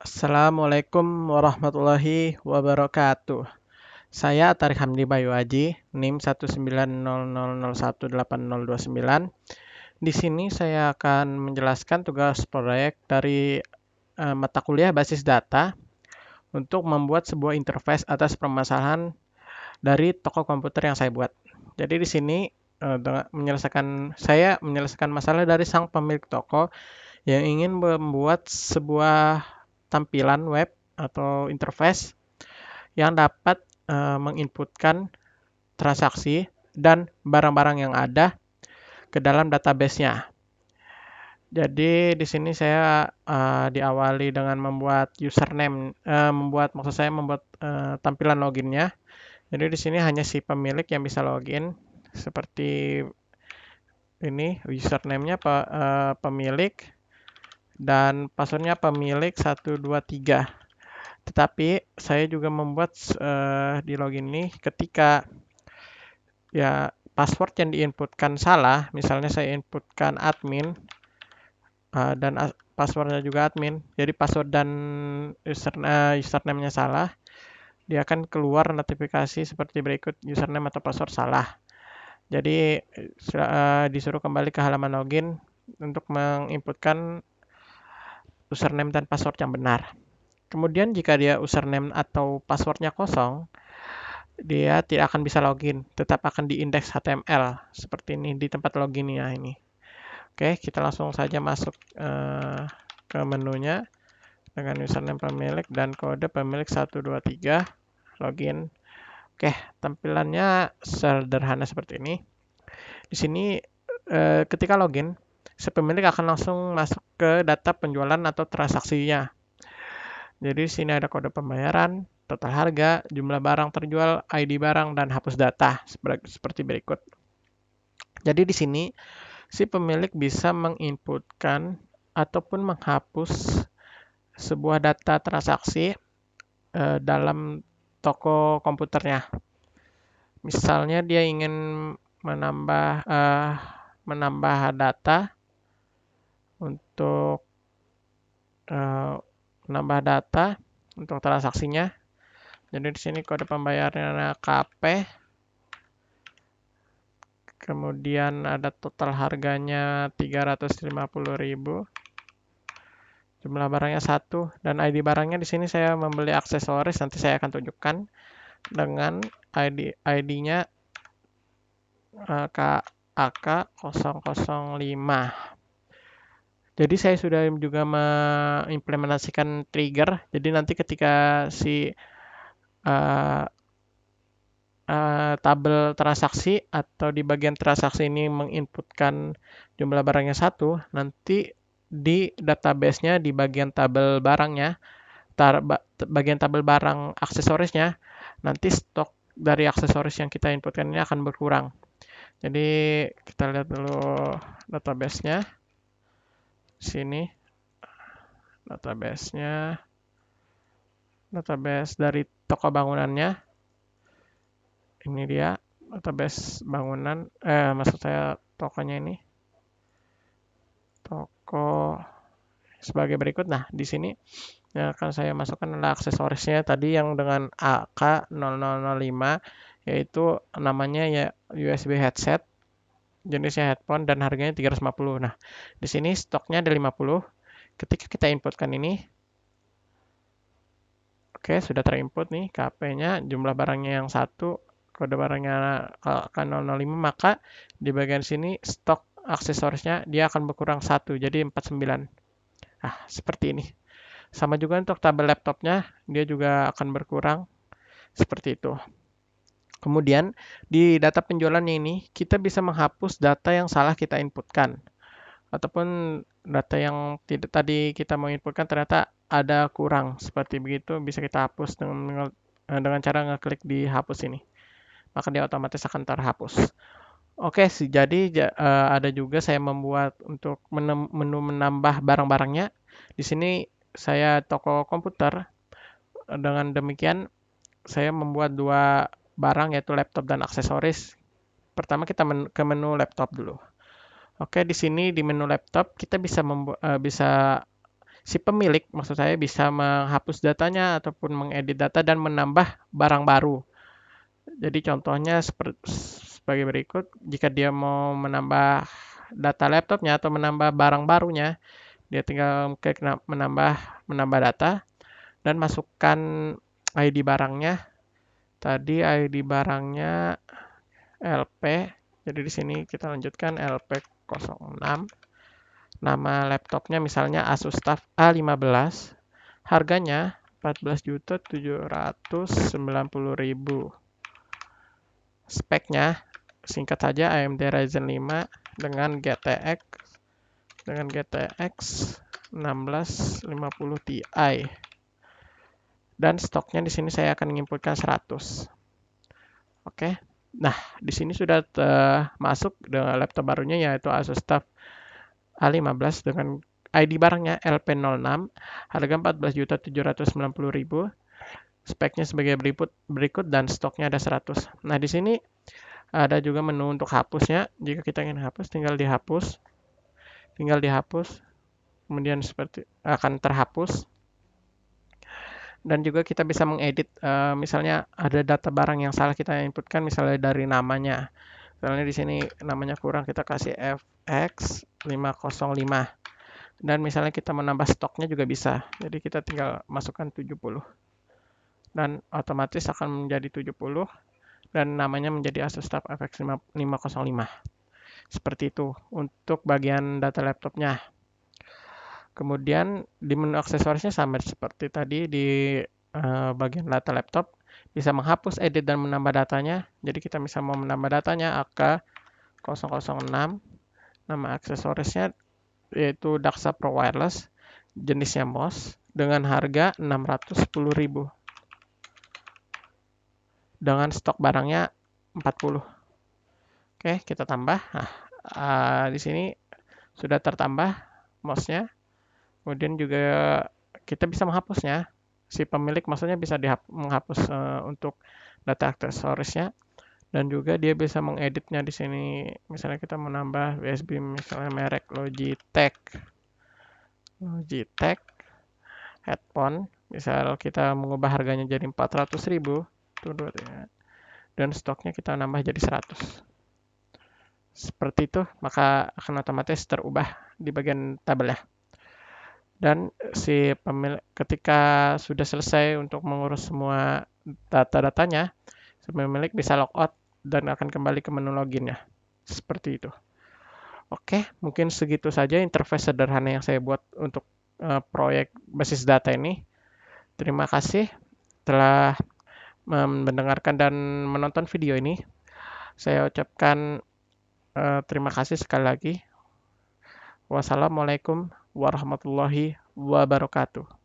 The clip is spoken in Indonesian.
Assalamualaikum warahmatullahi wabarakatuh. Saya Tarik Hamdi Bayu Aji, NIM 19000018029. Di sini saya akan menjelaskan tugas proyek dari mata kuliah basis data untuk membuat sebuah interface atas permasalahan dari toko komputer yang saya buat. Jadi di sini saya menyelesaikan masalah dari sang pemilik toko yang ingin membuat sebuah tampilan web atau interface yang dapat menginputkan transaksi dan barang-barang yang ada ke dalam database-nya. Jadi di sini saya diawali dengan membuat username, membuat tampilan loginnya. Jadi di sini hanya si pemilik yang bisa login seperti ini, username-nya pemilik dan password-nya pemilik 123. Tetapi saya juga membuat di login ini ketika ya password yang diinputkan salah, misalnya saya inputkan admin dan passwordnya juga admin, jadi password dan username-nya salah, dia akan keluar notifikasi seperti berikut, username atau password salah. Jadi disuruh kembali ke halaman login untuk menginputkan username dan password yang benar. Kemudian jika dia username atau passwordnya kosong, dia tidak akan bisa login, tetap akan diindeks HTML seperti ini di tempat loginnya ini. Oke, kita langsung saja masuk ke menunya dengan username pemilik dan kode pemilik 123 login. Oke, tampilannya sederhana seperti ini. Di sini ketika login, si pemilik akan langsung masuk ke data penjualan atau transaksinya. Jadi di sini ada kode pembayaran, total harga, jumlah barang terjual, ID barang, dan hapus data seperti berikut. Jadi di sini si pemilik bisa menginputkan ataupun menghapus sebuah data transaksi dalam toko komputernya. Misalnya dia ingin menambah data untuk menambah data untuk transaksinya. Jadi di sini kode pembayarannya KP. Kemudian ada total harganya 350.000. Jumlah barangnya 1 dan ID barangnya di sini saya membeli aksesoris, nanti saya akan tunjukkan dengan ID-nya KAK005. Jadi saya sudah juga mengimplementasikan trigger. Jadi nanti ketika si tabel transaksi atau di bagian transaksi ini menginputkan jumlah barangnya 1, nanti di database-nya di bagian tabel barangnya, bagian tabel barang aksesorisnya, nanti stok dari aksesoris yang kita inputkan ini akan berkurang. Jadi kita lihat dulu database-nya. Sini database-nya, database dari toko bangunannya. Ini dia database bangunan, maksud saya tokonya ini. Toko sebagai berikut. Nah, di sini yang akan saya masukkan adalah aksesorisnya tadi yang dengan AK0005, yaitu namanya ya USB headset, jenisnya headphone dan harganya 350. Nah, di sini stoknya ada 50. Ketika kita inputkan ini, oke, sudah terinput nih KP-nya, jumlah barangnya yang 1, kode barangnya AK005, maka di bagian sini stok aksesorisnya dia akan berkurang 1, jadi 49. Nah, seperti ini. Sama juga untuk tabel laptopnya, dia juga akan berkurang seperti itu. Kemudian di data penjualannya ini, kita bisa menghapus data yang salah kita inputkan. Ataupun data yang tidak tadi kita mau inputkan ternyata ada kurang. Seperti begitu bisa kita hapus dengan cara ngeklik di hapus ini. Maka dia otomatis akan terhapus. Oke, jadi ada juga saya membuat untuk menu menambah barang-barangnya. Di sini saya toko komputer. Dengan demikian saya membuat 2 barang yaitu laptop dan aksesoris. Pertama kita ke menu laptop dulu. Oke, di sini di menu laptop kita bisa si pemilik, maksud saya, bisa menghapus datanya ataupun mengedit data dan menambah barang baru. Jadi contohnya sebagai berikut, jika dia mau menambah data laptopnya atau menambah barang barunya, dia tinggal klik menambah data dan masukkan ID barangnya. Tadi ID barangnya LP. Jadi di sini kita lanjutkan LP06. Nama laptopnya misalnya Asus TUF A15. Harganya 14.790.000. Speknya singkat saja AMD Ryzen 5 dengan GTX 1650 Ti. Dan stoknya di sini saya akan menginputkan 100. Oke. Nah, di sini sudah masuk dengan laptop barunya yaitu Asus TUF A15 dengan ID barangnya LP06, harga 14.790.000. Speknya sebagai berikut dan stoknya ada 100. Nah, di sini ada juga menu untuk hapusnya. Jika kita ingin hapus, tinggal dihapus. Kemudian seperti akan terhapus. Dan juga kita bisa mengedit, misalnya ada data barang yang salah kita inputkan, misalnya dari namanya. Misalnya di sini namanya kurang, kita kasih FX505. Dan misalnya kita menambah stoknya juga bisa. Jadi kita tinggal masukkan 70. Dan otomatis akan menjadi 70. Dan namanya menjadi Asus TUF FX505. Seperti itu untuk bagian data laptopnya. Kemudian di menu aksesorisnya sama seperti tadi di bagian data laptop. Bisa menghapus, edit, dan menambah datanya. Jadi kita bisa mau menambah datanya AK006. Nama aksesorisnya yaitu Daxa Pro Wireless. Jenisnya MOS dengan harga 610.000. Dengan stok barangnya 40. Oke, kita tambah. Nah, di sini sudah tertambah MOS-nya. Kemudian juga kita bisa menghapusnya. Si pemilik maksudnya bisa menghapus untuk data aksesorisnya. Dan juga dia bisa mengeditnya di sini. Misalnya kita menambah USB, misalnya merek Logitech headphone. Misal kita mengubah harganya jadi 400.000. Dan stoknya kita nambah jadi 100. Seperti itu, maka akan otomatis terubah di bagian tabelnya. Dan si pemilik ketika sudah selesai untuk mengurus semua data-datanya, si pemilik bisa logout dan akan kembali ke menu loginnya. Seperti itu. Oke, mungkin segitu saja interface sederhana yang saya buat untuk proyek basis data ini. Terima kasih telah mendengarkan dan menonton video ini. Saya ucapkan terima kasih sekali lagi. Wassalamualaikum warahmatullahi wabarakatuh.